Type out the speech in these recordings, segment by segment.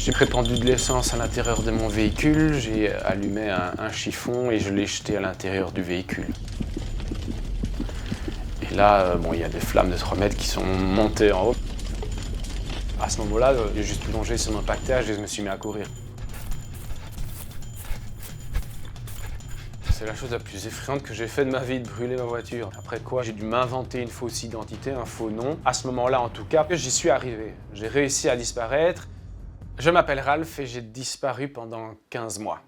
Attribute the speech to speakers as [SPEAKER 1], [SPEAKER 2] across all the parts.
[SPEAKER 1] J'ai répandu de l'essence à l'intérieur de mon véhicule, j'ai allumé un chiffon et je l'ai jeté à l'intérieur du véhicule. Et là, il y a des flammes de 3 mètres qui sont montées en haut. À ce moment-là, j'ai juste plongé sur mon pactage et je me suis mis à courir. C'est la chose la plus effrayante que j'ai fait de ma vie, de brûler ma voiture. Après quoi, j'ai dû m'inventer une fausse identité, un faux nom. À ce moment-là, en tout cas, j'y suis arrivé. J'ai réussi à disparaître. Je m'appelle Ralph et j'ai disparu pendant 15 mois.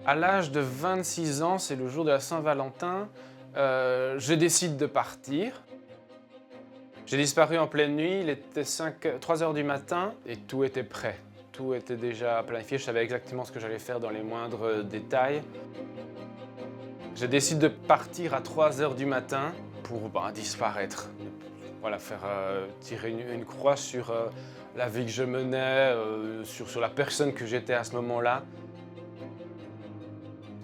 [SPEAKER 1] À l'âge de 26 ans, c'est le jour de la Saint-Valentin, je décide de partir. J'ai disparu en pleine nuit, il était 3 heures du matin et tout était prêt. Tout était déjà planifié, je savais exactement ce que j'allais faire dans les moindres détails. Je décide de partir à 3 heures du matin pour disparaître. Voilà, faire tirer une croix sur la vie que je menais, sur la personne que j'étais à ce moment-là.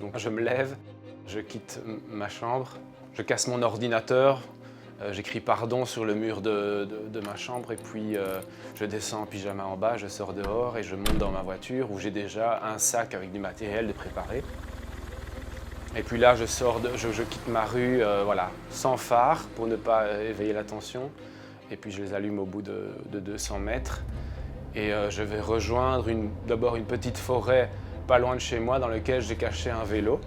[SPEAKER 1] Donc je me lève, je quitte ma chambre, je casse mon ordinateur, j'écris pardon sur le mur de ma chambre et puis je descends en pyjama en bas, je sors dehors et je monte dans ma voiture où j'ai déjà un sac avec du matériel de préparé. Et puis là, je quitte ma rue sans phare pour ne pas éveiller l'attention. Et puis je les allume au bout de 200 mètres. Et je vais rejoindre d'abord une petite forêt pas loin de chez moi dans laquelle j'ai caché un vélo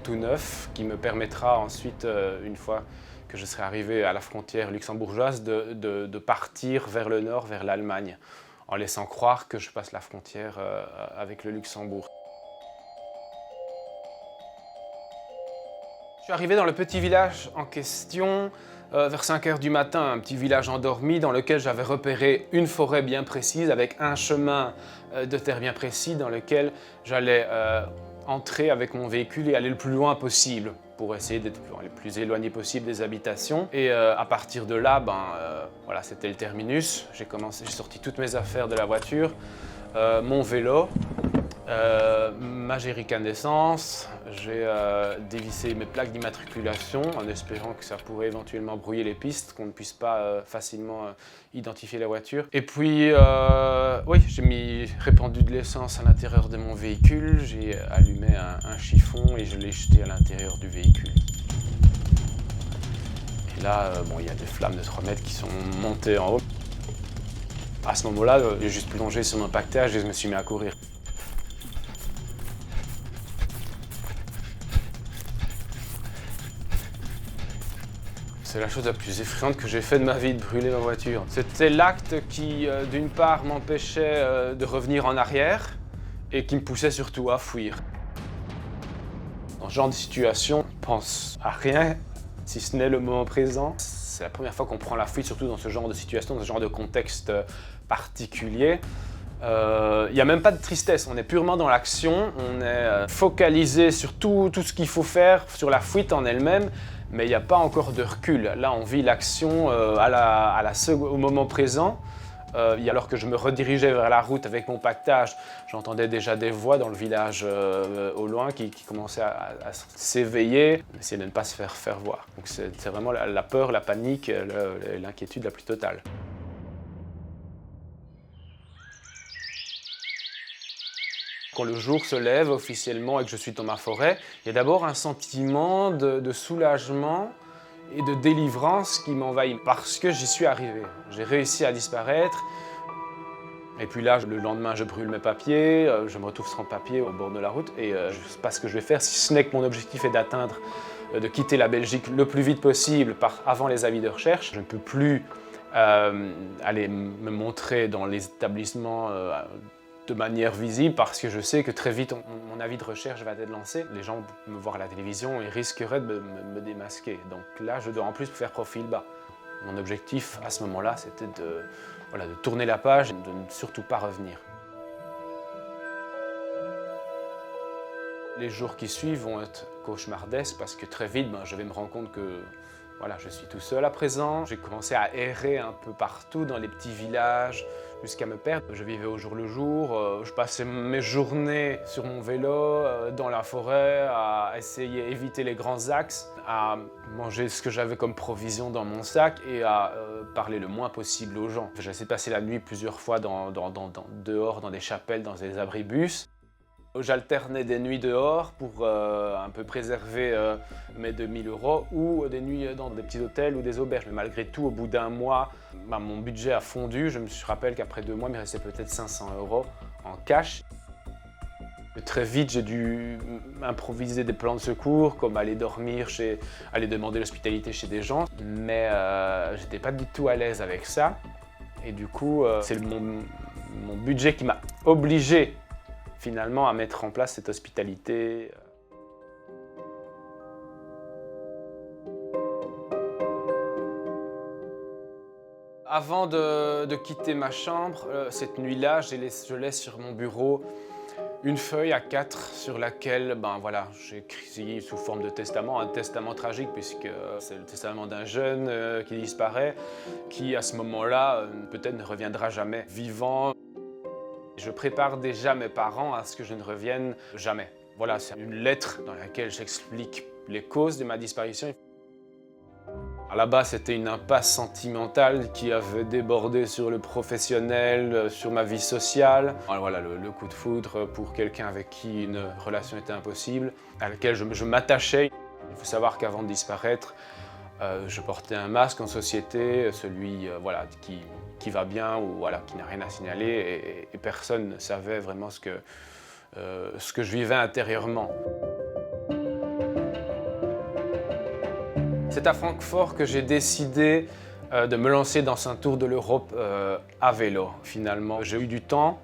[SPEAKER 1] tout neuf qui me permettra ensuite, une fois que je serai arrivé à la frontière luxembourgeoise, de partir vers le nord, vers l'Allemagne, en laissant croire que je passe la frontière avec le Luxembourg. Je suis arrivé dans le petit village en question vers 5 heures du matin, un petit village endormi dans lequel j'avais repéré une forêt bien précise avec un chemin de terre bien précis dans lequel j'allais entrer avec mon véhicule et aller le plus loin possible pour essayer d'être le plus éloigné possible des habitations. Et à partir de là, c'était le terminus. J'ai sorti toutes mes affaires de la voiture, mon vélo, ma jerrycan d'essence, j'ai dévissé mes plaques d'immatriculation en espérant que ça pourrait éventuellement brouiller les pistes, qu'on ne puisse pas facilement identifier la voiture. Et puis, j'ai répandu de l'essence à l'intérieur de mon véhicule, j'ai allumé un chiffon et je l'ai jeté à l'intérieur du véhicule. Et là, il y a des flammes de 3 mètres qui sont montées en haut. À ce moment-là, j'ai juste plongé sur mon pactage et je me suis mis à courir. C'est la chose la plus effrayante que j'ai fait de ma vie, de brûler ma voiture. C'était l'acte qui, d'une part, m'empêchait de revenir en arrière et qui me poussait surtout à fuir. Dans ce genre de situation, on pense à rien, si ce n'est le moment présent. C'est la première fois qu'on prend la fuite, surtout dans ce genre de situation, dans ce genre de contexte particulier. Il n'y a même pas de tristesse, on est purement dans l'action, on est focalisé sur tout ce qu'il faut faire, sur la fuite en elle-même, mais il n'y a pas encore de recul. Là, on vit l'action au moment présent. Alors que je me redirigeais vers la route avec mon pactage, j'entendais déjà des voix dans le village au loin qui commençaient à s'éveiller, essayer de ne pas se faire voir. Donc c'est vraiment la peur, la panique, l'inquiétude la plus totale. Quand le jour se lève officiellement et que je suis dans ma forêt, il y a d'abord un sentiment de soulagement et de délivrance qui m'envahit parce que j'y suis arrivé. J'ai réussi à disparaître. Et puis là, le lendemain, je brûle mes papiers, je me retrouve sans papier au bord de la route et je ne sais pas ce que je vais faire, si ce n'est que mon objectif est de quitter la Belgique le plus vite possible avant les avis de recherche. Je ne peux plus aller me montrer dans les établissements de manière visible parce que je sais que très vite mon avis de recherche va être lancé. Les gens me voir à la télévision et risqueraient de me démasquer. Donc là, je dois en plus faire profil bas. Mon objectif à ce moment-là, c'était de tourner la page et de ne surtout pas revenir. Les jours qui suivent vont être cauchemardesques parce que très vite, je vais me rendre compte que Voilà, je suis tout seul à présent. J'ai commencé à errer un peu partout dans les petits villages jusqu'à me perdre. Je vivais au jour le jour, je passais mes journées sur mon vélo, dans la forêt, à essayer d'éviter les grands axes, à manger ce que j'avais comme provision dans mon sac et à parler le moins possible aux gens. J'ai essayé de passer la nuit plusieurs fois dehors, dans des chapelles, dans des abribus. J'alternais des nuits dehors pour un peu préserver mes 2000 € ou des nuits dans des petits hôtels ou des auberges. Mais malgré tout, au bout d'un mois, mon budget a fondu. Je me rappelle qu'après 2 mois, il me restait peut-être 500 € en cash. Très vite, j'ai dû improviser des plans de secours, comme aller dormir, aller demander l'hospitalité chez des gens. Mais j'étais pas du tout à l'aise avec ça. Et du coup, c'est mon budget qui m'a obligé finalement à mettre en place cette hospitalité. Avant de quitter ma chambre, cette nuit-là, je laisse sur mon bureau une feuille A4 sur laquelle j'ai écrit sous forme de testament, un testament tragique puisque c'est le testament d'un jeune qui disparaît, qui à ce moment-là peut-être ne reviendra jamais vivant. Je prépare déjà mes parents à ce que je ne revienne jamais. Voilà, c'est une lettre dans laquelle j'explique les causes de ma disparition. À la base, c'était une impasse sentimentale qui avait débordé sur le professionnel, sur ma vie sociale. Voilà, le coup de foudre pour quelqu'un avec qui une relation était impossible, à laquelle je m'attachais. Il faut savoir qu'avant de disparaître, je portais un masque en société, celui qui va bien ou qui n'a rien à signaler, et personne ne savait vraiment ce que je vivais intérieurement. C'est à Francfort que j'ai décidé de me lancer dans un tour de l'Europe à vélo. Finalement, j'ai eu du temps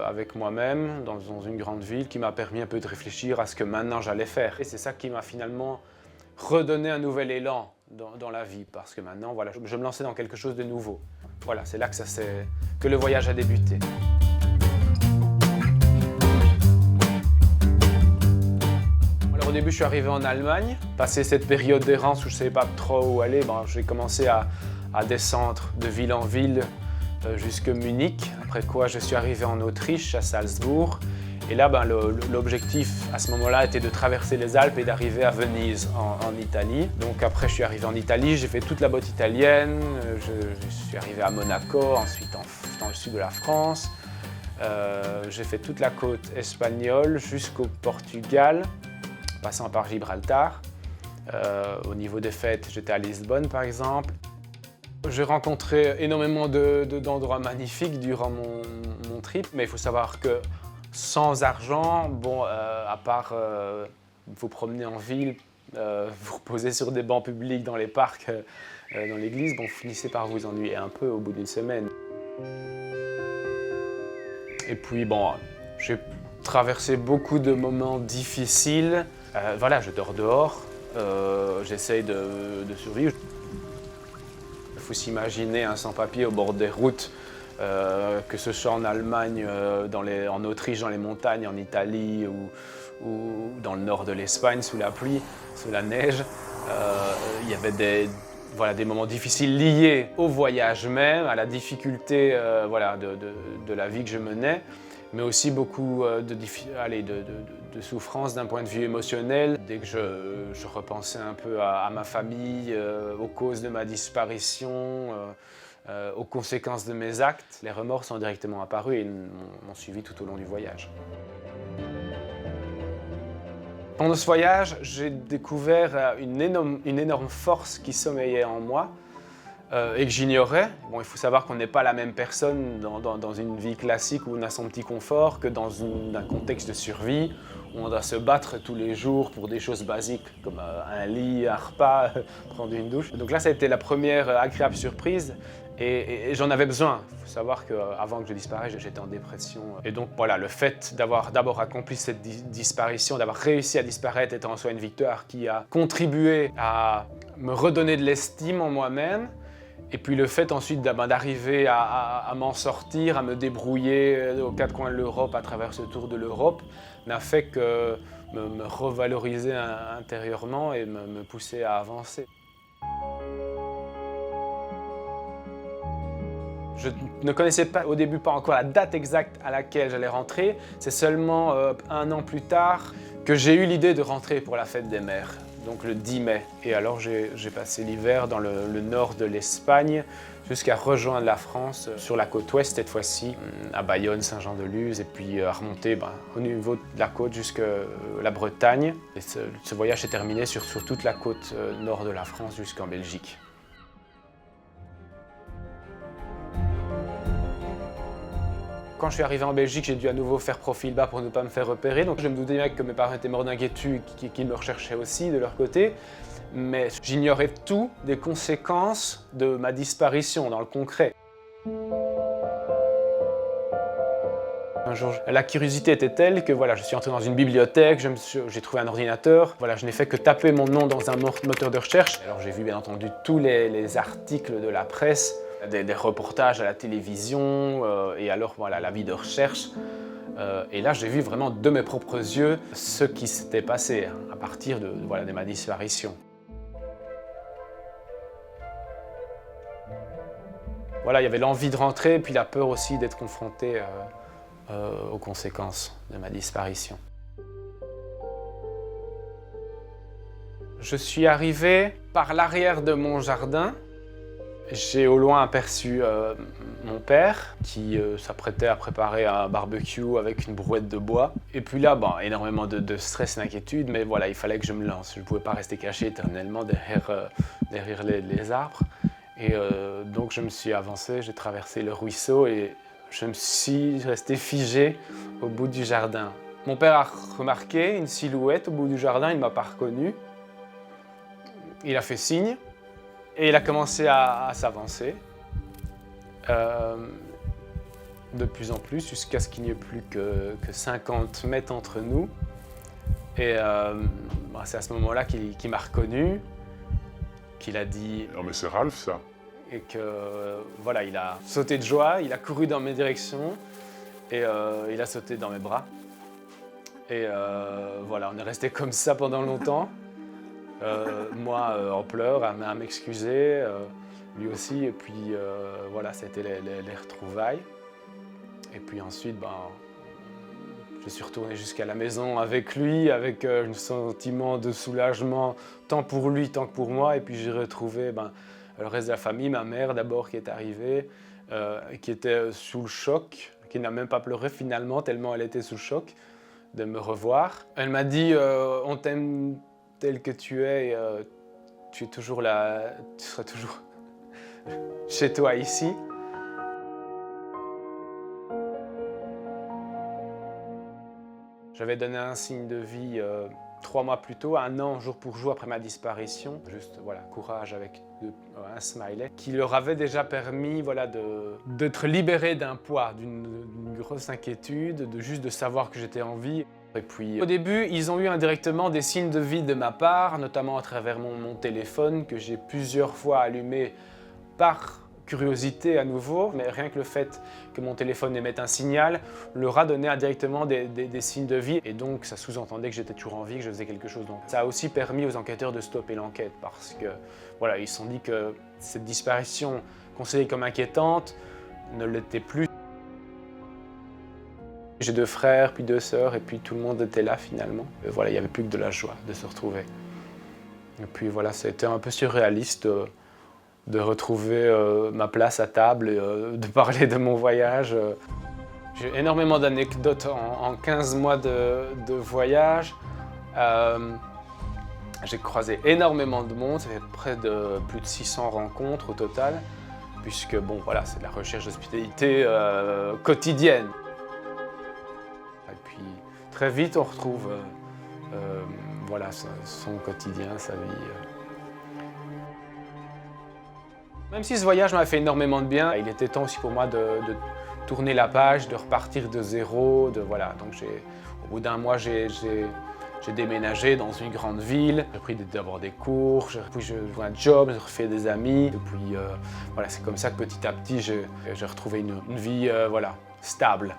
[SPEAKER 1] avec moi-même dans une grande ville qui m'a permis un peu de réfléchir à ce que maintenant j'allais faire. Et c'est ça qui m'a finalement redonné un nouvel élan dans la vie, parce que maintenant, je me lançais dans quelque chose de nouveau. Voilà, c'est là que le voyage a débuté. Alors, au début, je suis arrivé en Allemagne. Passé cette période d'errance où je ne savais pas trop où aller, j'ai commencé à descendre de ville en ville jusqu'à Munich. Après quoi, je suis arrivé en Autriche, à Salzbourg. Et là, l'objectif à ce moment-là était de traverser les Alpes et d'arriver à Venise, en Italie. Donc après, je suis arrivé en Italie, j'ai fait toute la botte italienne, je suis arrivé à Monaco, ensuite dans le sud de la France. J'ai fait toute la côte espagnole jusqu'au Portugal, passant par Gibraltar. Au niveau des fêtes, j'étais à Lisbonne, par exemple. J'ai rencontré énormément d'endroits magnifiques durant mon trip, mais il faut savoir que sans argent, à part vous promener en ville, vous reposer sur des bancs publics dans les parcs, dans l'église, vous finissez par vous ennuyer un peu au bout d'une semaine. Et puis j'ai traversé beaucoup de moments difficiles. Je dors dehors, j'essaye de survivre. Il faut s'imaginer un sans-papier au bord des routes. Que ce soit en Allemagne, en Autriche, dans les montagnes, en Italie ou dans le nord de l'Espagne, sous la pluie, sous la neige. Il y avait des moments difficiles liés au voyage même, à la difficulté de la vie que je menais, mais aussi beaucoup de souffrance d'un point de vue émotionnel. Dès que je repensais un peu à ma famille, aux causes de ma disparition, aux conséquences de mes actes, les remords sont directement apparus et m'ont suivi tout au long du voyage. Pendant ce voyage, j'ai découvert une énorme force qui sommeillait en moi et que j'ignorais. Il faut savoir qu'on n'est pas la même personne dans une vie classique où on a son petit confort que dans un contexte de survie où on doit se battre tous les jours pour des choses basiques comme un lit, un repas, prendre une douche. Donc là, ça a été la première agréable surprise. Et j'en avais besoin. Il faut savoir qu'avant que je disparaisse, j'étais en dépression. Et donc le fait d'avoir d'abord accompli cette disparition, d'avoir réussi à disparaître était en soi une victoire qui a contribué à me redonner de l'estime en moi-même. Et puis le fait ensuite d'arriver à m'en sortir, à me débrouiller aux 4 coins de l'Europe à travers ce tour de l'Europe, n'a fait que me revaloriser intérieurement et me pousser à avancer. Je ne connaissais pas au début pas encore la date exacte à laquelle j'allais rentrer. C'est seulement 1 an plus tard que j'ai eu l'idée de rentrer pour la fête des mères, donc le 10 mai. Et alors j'ai passé l'hiver dans le nord de l'Espagne jusqu'à rejoindre la France sur la côte ouest cette fois-ci, à Bayonne, Saint-Jean-de-Luz, et puis à remonter au niveau de la côte jusqu'à la Bretagne. Et ce voyage s'est terminé sur toute la côte nord de la France jusqu'en Belgique. Quand je suis arrivé en Belgique, j'ai dû à nouveau faire profil bas pour ne pas me faire repérer. Donc je me doutais bien que mes parents étaient morts d'inquiétude, qu'ils me recherchaient aussi de leur côté. Mais j'ignorais tout des conséquences de ma disparition dans le concret. Un jour, la curiosité était telle que voilà, je suis entré dans une bibliothèque, j'ai trouvé un ordinateur. Voilà, je n'ai fait que taper mon nom dans un moteur de recherche. Alors j'ai vu bien entendu tous les articles de la presse, des reportages à la télévision, et alors voilà, l'avis de recherche. Et là, j'ai vu vraiment de mes propres yeux ce qui s'était passé à partir de ma disparition. Voilà, il y avait l'envie de rentrer, puis la peur aussi d'être confronté aux conséquences de ma disparition. Je suis arrivé par l'arrière de mon jardin. J'ai au loin aperçu mon père qui s'apprêtait à préparer un barbecue avec une brouette de bois. Et puis là, énormément de stress et d'inquiétude, mais voilà, il fallait que je me lance. Je ne pouvais pas rester caché éternellement derrière les arbres. Et donc je me suis avancé, j'ai traversé le ruisseau et je me suis resté figé au bout du jardin. Mon père a remarqué une silhouette au bout du jardin, il ne m'a pas reconnu. Il a fait signe. Et il a commencé à s'avancer de plus en plus jusqu'à ce qu'il n'y ait plus que 50 mètres entre nous. Et c'est à ce moment-là qu'il m'a reconnu, qu'il a dit...
[SPEAKER 2] Non mais c'est Ralph ça.
[SPEAKER 1] Et que voilà, il a sauté de joie, il a couru dans mes directions et il a sauté dans mes bras. Et voilà, on est resté comme ça pendant longtemps. Moi en pleurs, à m'excuser, lui aussi, et puis voilà, c'était les retrouvailles. Et puis ensuite, je suis retourné jusqu'à la maison avec lui, avec un sentiment de soulagement, tant pour lui, tant que pour moi. Et puis j'ai retrouvé le reste de la famille, ma mère d'abord qui est arrivée, qui était sous le choc, qui n'a même pas pleuré finalement, tellement elle était sous le choc de me revoir. Elle m'a dit on t'aime tel que tu es, tu es toujours là, tu seras toujours chez toi ici. J'avais donné un signe de vie 3 mois plus tôt, 1 an jour pour jour après ma disparition. Juste voilà, courage avec un smiley qui leur avait déjà permis d'être libéré d'un poids, d'une grosse inquiétude, juste de savoir que j'étais en vie. Et puis, au début, ils ont eu indirectement des signes de vie de ma part, notamment à travers mon téléphone que j'ai plusieurs fois allumé par curiosité à nouveau. Mais rien que le fait que mon téléphone émette un signal leur a donné indirectement des signes de vie. Et donc, ça sous-entendait que j'étais toujours en vie, que je faisais quelque chose. Donc, ça a aussi permis aux enquêteurs de stopper l'enquête parce que, voilà, ils se sont dit que cette disparition considérée comme inquiétante ne l'était plus. J'ai 2 frères, puis 2 sœurs, et puis tout le monde était là finalement. Et voilà, il n'y avait plus que de la joie de se retrouver. Et puis voilà, c'était un peu surréaliste de retrouver ma place à table et de parler de mon voyage. J'ai énormément d'anecdotes en 15 mois de voyage. J'ai croisé énormément de monde, ça fait plus de 600 rencontres au total, puisque bon, voilà, c'est de la recherche d'hospitalité quotidienne. Et puis très vite, on retrouve voilà, son quotidien, sa vie. Même si ce voyage m'a fait énormément de bien, il était temps aussi pour moi de tourner la page, de repartir de zéro. Voilà. Donc au bout d'1 mois, j'ai déménagé dans une grande ville. J'ai pris d'abord des cours, puis j'ai trouvé un job, j'ai refait des amis. Et puis voilà, c'est comme ça que petit à petit, j'ai retrouvé une vie voilà, stable.